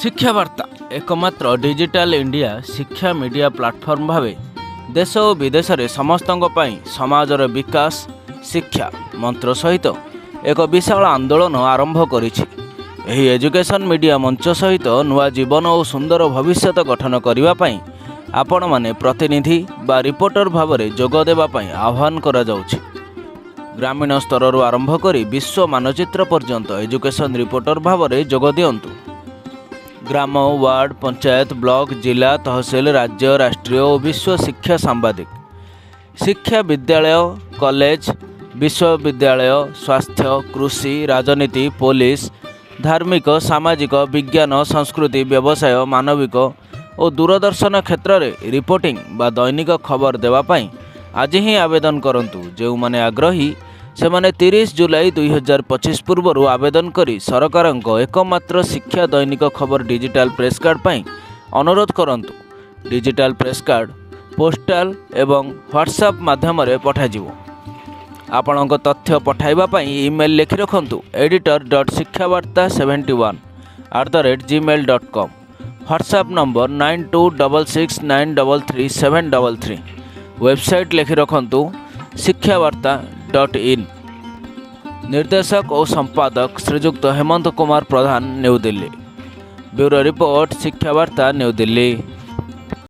शिक्षा वार्ता एकमात्र डिजिटल इंडिया शिक्षा मीडिया प्लाटफर्म भावे देश और विदेश में समस्त समाजर विकास शिक्षा मंत्र सहित एक विशाल आंदोलन आरंभ करिछि। एही एजुकेशन मीडिया मंच सहित नुआ जीवन और सुंदर भविष्य गठन करने आपण माने प्रतिनिधि बा रिपोर्टर भाव में जोग देवाई आह्वान करा जाउछि। ग्रामीण स्तर आरंभ करी विश्व मानचित्र पर्यंत एजुकेशन रिपोर्टर भाव में जोग दियंतु। ग्राम वार्ड पंचायत ब्लॉक जिला तहसील राज्य राष्ट्रीय और विश्व शिक्षा सांबादिक शिक्षा विद्यालय कॉलेज विश्वविद्यालय स्वास्थ्य कृषि राजनीति पुलिस धार्मिक सामाजिक विज्ञान संस्कृति व्यवसाय मानविक और दूरदर्शन क्षेत्र में रिपोर्टिंग बा दैनिक खबर देवाई आज ही आवेदन करंतु। जो माने आग्रही से माने 30 जुलाई 2025 पूर्व आवेदन करी सरकार एकमात्र शिक्षा दैनिक खबर डिजिटल प्रेस कार्ड पाई अनुरोध करंतु। डिजिटल प्रेस कार्ड पोस्टाल एवं व्हाट्सएप माध्यम पठाଯିवो। आपणक तथ्य पठाइबा पाई ईमेल लिखि रखंतु editor.शिक्षावार्ता71@gmail.com। WhatsApp number 9266933733। वेबसाइट लिखि रखंतु शिक्षावार्ता.in। निर्देशक और संपादक श्रीजुक्त Hemant Kumar Pradhan new Delhi. Bureau report Shikshavarta new Delhi.